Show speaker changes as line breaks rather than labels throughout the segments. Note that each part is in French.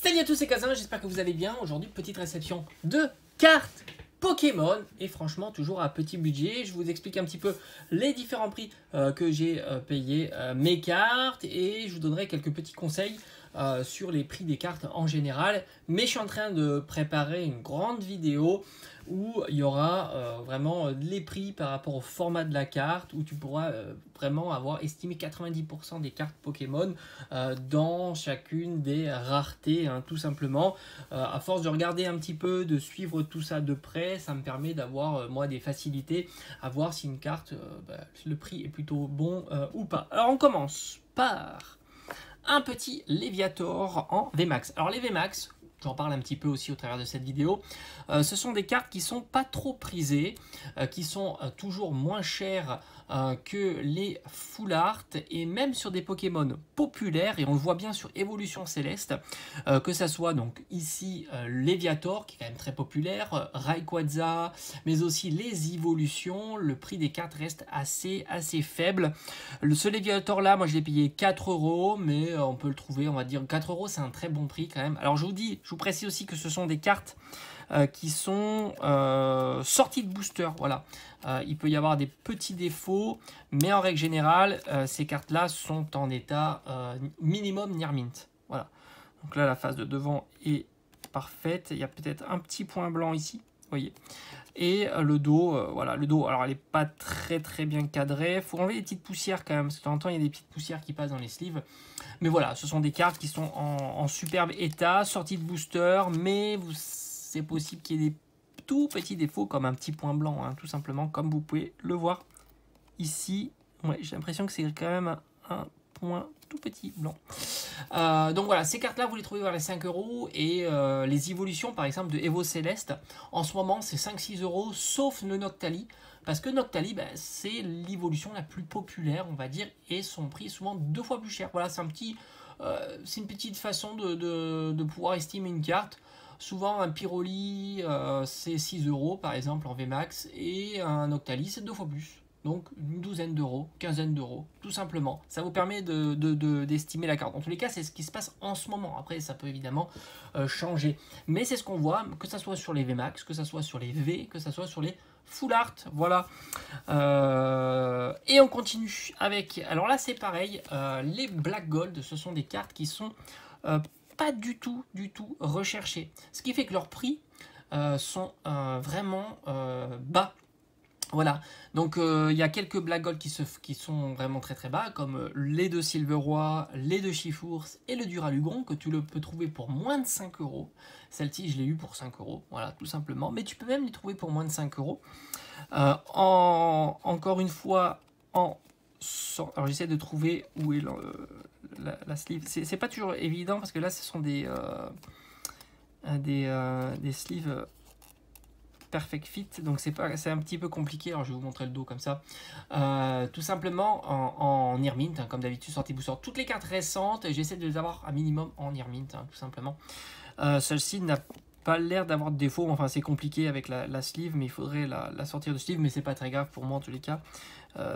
Salut à tous, c'est Kazan, j'espère que vous allez bien. Aujourd'hui, petite réception de cartes Pokémon. Et franchement, toujours à petit budget. Je vous explique un petit peu les différents prix que j'ai payé mes cartes. Et je vous donnerai quelques petits conseils sur les prix des cartes en général. Mais je suis en train de préparer une grande vidéo où il y aura vraiment les prix par rapport au format de la carte, où tu pourras vraiment avoir estimé 90% des cartes Pokémon dans chacune des raretés, hein, tout simplement. À force de regarder un petit peu, de suivre tout ça de près, ça me permet d'avoir moi des facilités à voir si une carte, le prix est plutôt bon ou pas. Alors on commence par un petit Léviator en VMAX. Alors les VMAX, j'en parle un petit peu aussi au travers de cette vidéo, ce sont des cartes qui sont pas trop prisées, qui sont toujours moins chères que les full art, et même sur des Pokémon populaires, et on le voit bien sur Évolution Céleste, que ça soit donc ici Léviator, qui est quand même très populaire, Rayquaza, mais aussi les évolutions, le prix des cartes reste assez faible. Ce Léviator là, moi je l'ai payé 4 €, mais on peut le trouver, on va dire 4 €, c'est un très bon prix quand même. Alors je vous précise aussi que ce sont des cartes qui sont sorties de booster, voilà. Il peut y avoir des petits défauts, mais en règle générale, ces cartes-là sont en état minimum near mint. Voilà. Donc là, la face de devant est parfaite. Il y a peut-être un petit point blanc ici, vous voyez. Et le dos, voilà, le dos, alors elle n'est pas très bien cadrée. Il faut enlever les petites poussières quand même, parce que de temps en temps, il y a des petites poussières qui passent dans les sleeves. Mais voilà, ce sont des cartes qui sont en superbe état, sorties de booster, mais c'est possible qu'il y ait des tout petits défauts, comme un petit point blanc, hein, tout simplement, comme vous pouvez le voir ici. Ouais, j'ai l'impression que c'est quand même un point tout petit blanc. Donc voilà, ces cartes là vous les trouvez vers les 5 €, et les évolutions par exemple de Evo Céleste en ce moment c'est 5-6 €, sauf le Noctali, parce que Noctali c'est l'évolution la plus populaire on va dire, et son prix est souvent 2 fois plus cher. Voilà, c'est une petite façon de pouvoir estimer une carte. Souvent un Pyroli c'est 6 € par exemple en VMAX, et un Noctali c'est 2 fois plus. Donc une douzaine d'euros, quinzaine d'euros, tout simplement. Ça vous permet d'estimer la carte. En tous les cas, c'est ce qui se passe en ce moment. Après, ça peut évidemment changer. Mais c'est ce qu'on voit, que ce soit sur les VMAX, que ce soit sur les V, que ce soit sur les Full Art. Voilà. Et on continue avec... Alors là, c'est pareil. Les Black Gold, ce sont des cartes qui sont pas du tout recherchées. Ce qui fait que leurs prix sont vraiment bas. Voilà, donc il y a quelques Black Gold qui sont vraiment très bas, comme les deux Silveroy, les deux Chifours et le Duralugon, que tu peux trouver pour moins de 5 €. Celle-ci, je l'ai eu pour 5 €, voilà, tout simplement. Mais tu peux même les trouver pour moins de 5 €. Encore une fois, alors j'essaie de trouver où est la sleeve. C'est pas toujours évident, parce que là, ce sont des sleeves... Perfect Fit, donc c'est un petit peu compliqué. Alors je vais vous montrer le dos comme ça, tout simplement en Near Mint, hein, comme d'habitude, sortie booster. Toutes les cartes récentes, j'essaie de les avoir à minimum en Near Mint, hein, tout simplement. Celle-ci n'a pas l'air d'avoir de défaut, enfin c'est compliqué avec la sleeve, mais il faudrait la sortir de sleeve, mais c'est pas très grave pour moi en tous les cas.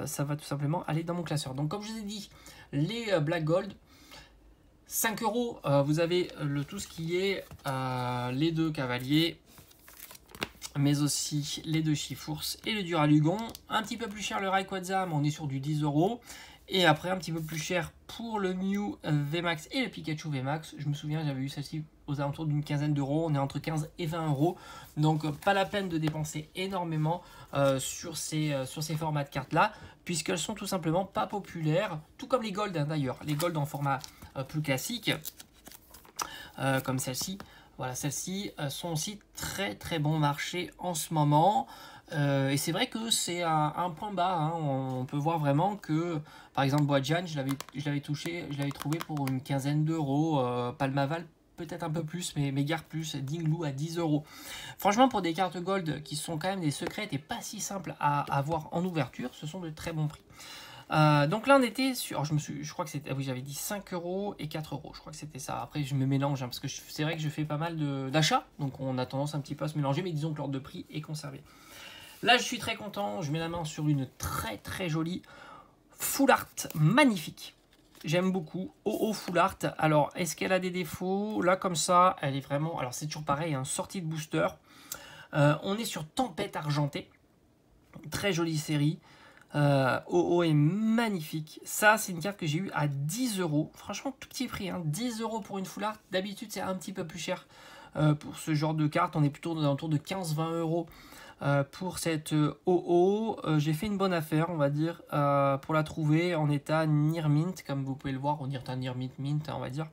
Ça va tout simplement aller dans mon classeur. Donc comme je vous ai dit, les Black Gold, 5 €, vous avez tout ce qui est les deux cavaliers, mais aussi les deux Chifours et le Duralugon. Un petit peu plus cher le Rayquaza, mais on est sur du 10 €. Et après un petit peu plus cher pour le Mew VMAX et le Pikachu VMAX. Je me souviens, j'avais eu celle-ci aux alentours d'une quinzaine d'euros. On est entre 15 et 20 €. Donc pas la peine de dépenser énormément sur ces formats de cartes là, puisqu'elles sont tout simplement pas populaires. Tout comme les Gold, hein, d'ailleurs. Les Gold en format plus classique, comme celle-ci. Voilà, celles-ci sont aussi très bon marché en ce moment. Et c'est vrai que c'est un point bas, hein. On peut voir vraiment que, par exemple, Boadjan, je l'avais trouvé pour une quinzaine d'euros. Palmaval, peut-être un peu plus, mais Mégare plus, Dingloo à 10 €. Franchement, pour des cartes Gold qui sont quand même des secrètes et pas si simples à avoir en ouverture, ce sont de très bons prix. Donc là on était sur, alors je crois que c'était, oui j'avais dit 5 € et 4 €, je crois que c'était ça. Après je me mélange, hein, parce que c'est vrai que je fais pas mal d'achats, donc on a tendance un petit peu à se mélanger, mais disons que l'ordre de prix est conservé. Là je suis très content, je mets la main sur une très jolie Full Art magnifique. J'aime beaucoup. OO Full Art. Alors, est-ce qu'elle a des défauts? Là, comme ça, elle est vraiment... Alors, c'est toujours pareil, hein, sortie de booster. On est sur Tempête Argentée. Très jolie série. OO est magnifique. Ça, c'est une carte que j'ai eue à 10 €. Franchement, tout petit prix. Hein, 10 € pour une Full Art. D'habitude, c'est un petit peu plus cher pour ce genre de carte. On est plutôt dans autour de 15-20 €. Pour cette OO, j'ai fait une bonne affaire, on va dire, pour la trouver en état Near Mint, comme vous pouvez le voir, en état Near Mint, on va dire.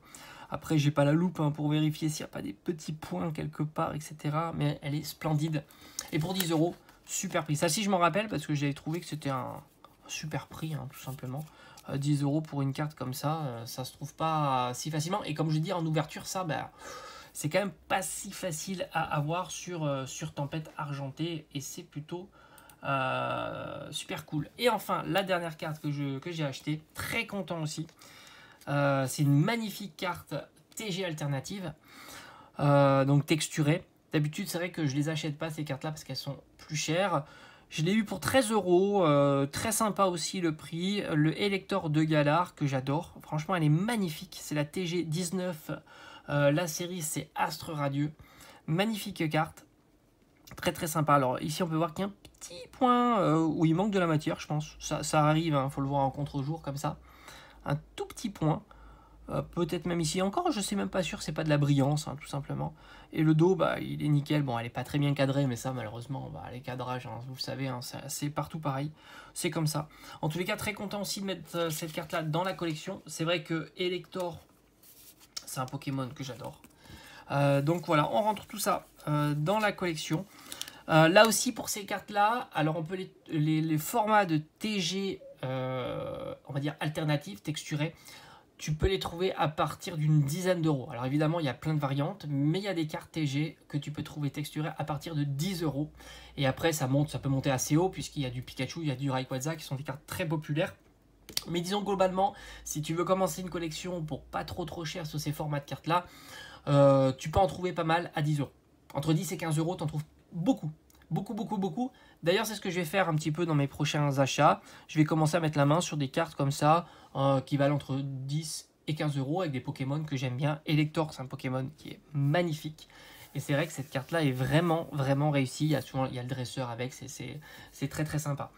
Après, j'ai pas la loupe hein, pour vérifier s'il n'y a pas des petits points quelque part, etc. Mais elle est splendide. Et pour 10 €, super prix. Ça, si je m'en rappelle, parce que j'avais trouvé que c'était un super prix, hein, tout simplement. 10 € pour une carte comme ça, ça se trouve pas si facilement. Et comme je dis, en ouverture, ça, bah... c'est quand même pas si facile à avoir sur Tempête Argentée et c'est plutôt super cool. Et enfin, la dernière carte que j'ai achetée, très content aussi. C'est une magnifique carte TG alternative, donc texturée. D'habitude, c'est vrai que je les achète pas ces cartes-là parce qu'elles sont plus chères. Je l'ai eu pour 13 €, très sympa aussi le prix. Le Elector de Galar que j'adore. Franchement, elle est magnifique. C'est la TG 19. La série, c'est Astre Radieux. Magnifique carte. Très très sympa. Alors ici, on peut voir qu'il y a un petit point où il manque de la matière, je pense. Ça arrive, hein, faut le voir en contre-jour comme ça. Un tout petit point. Peut-être même ici encore, je sais même pas sûr, c'est pas de la brillance, hein, tout simplement. Et le dos, bah, il est nickel. Bon, elle est pas très bien cadrée, mais ça, malheureusement, bah, les cadrages, hein, vous le savez, hein, c'est partout pareil. C'est comme ça. En tous les cas, très content aussi de mettre cette carte-là dans la collection. C'est vrai que Elector, c'est un Pokémon que j'adore. Donc voilà, on rentre tout ça dans la collection. Là aussi, pour ces cartes-là, alors on peut les formats de TG, on va dire alternatifs, texturés, tu peux les trouver à partir d'une dizaine d'euros. Alors évidemment, il y a plein de variantes, mais il y a des cartes TG que tu peux trouver texturées à partir de 10 €. Et après, ça peut monter assez haut, puisqu'il y a du Pikachu, il y a du Rayquaza, qui sont des cartes très populaires. Mais disons globalement, si tu veux commencer une collection pour pas trop cher sur ces formats de cartes là, tu peux en trouver pas mal à 10 €. Entre 10 et 15 €, tu en trouves beaucoup. Beaucoup. D'ailleurs, c'est ce que je vais faire un petit peu dans mes prochains achats. Je vais commencer à mettre la main sur des cartes comme ça, qui valent entre 10 et 15 € avec des Pokémon que j'aime bien. Elector, c'est un Pokémon qui est magnifique. Et c'est vrai que cette carte-là est vraiment réussie. Il y a le dresseur avec, c'est très sympa.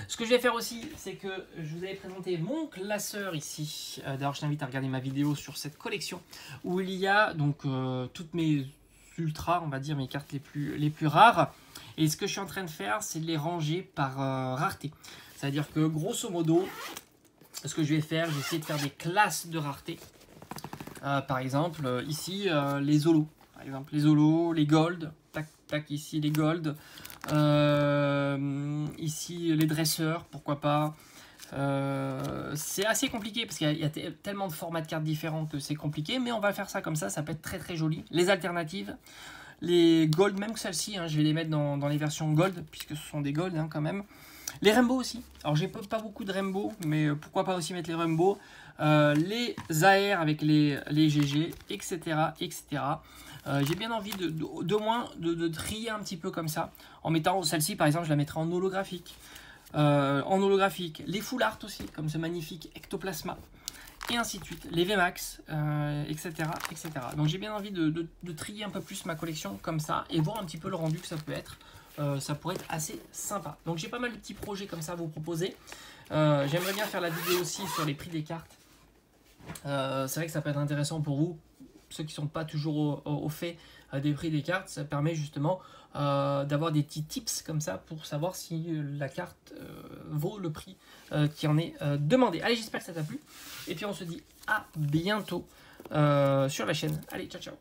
Ce que je vais faire aussi, c'est que je vous avais présenté mon classeur ici. D'ailleurs, je t'invite à regarder ma vidéo sur cette collection où il y a donc toutes mes ultras, on va dire mes cartes les plus rares. Et ce que je suis en train de faire, c'est de les ranger par rareté. C'est-à-dire que grosso modo, ce que je vais faire, je vais essayer de faire des classes de rareté. Par exemple, ici, les holos. Par exemple, les holos, les gold. Tac, ici, les gold. Ici, les dresseurs, pourquoi pas. C'est assez compliqué parce qu'il y a tellement de formats de cartes différents que c'est compliqué. Mais on va faire ça comme ça peut être très joli. Les alternatives. Les gold, même que celles-ci, hein, je vais les mettre dans les versions gold, puisque ce sont des gold hein, quand même. Les rainbow aussi. Alors, j'ai pas beaucoup de rainbow, mais pourquoi pas aussi mettre les rainbow. Les AR avec les GG, etc. J'ai bien envie de moins de trier un petit peu comme ça. En mettant celle-ci, par exemple, je la mettrai en holographique. Les full art aussi, comme ce magnifique ectoplasma. Et ainsi de suite, les VMAX, etc. Donc j'ai bien envie de trier un peu plus ma collection comme ça et voir un petit peu le rendu que ça peut être. Ça pourrait être assez sympa. Donc j'ai pas mal de petits projets comme ça à vous proposer. J'aimerais bien faire la vidéo aussi sur les prix des cartes. C'est vrai que ça peut être intéressant pour vous, ceux qui ne sont pas toujours au fait des prix des cartes. Ça permet justement d'avoir des petits tips comme ça pour savoir si la carte vaut le prix qui en est demandé. Allez, j'espère que ça t'a plu. Et puis on se dit à bientôt sur la chaîne. Allez, ciao.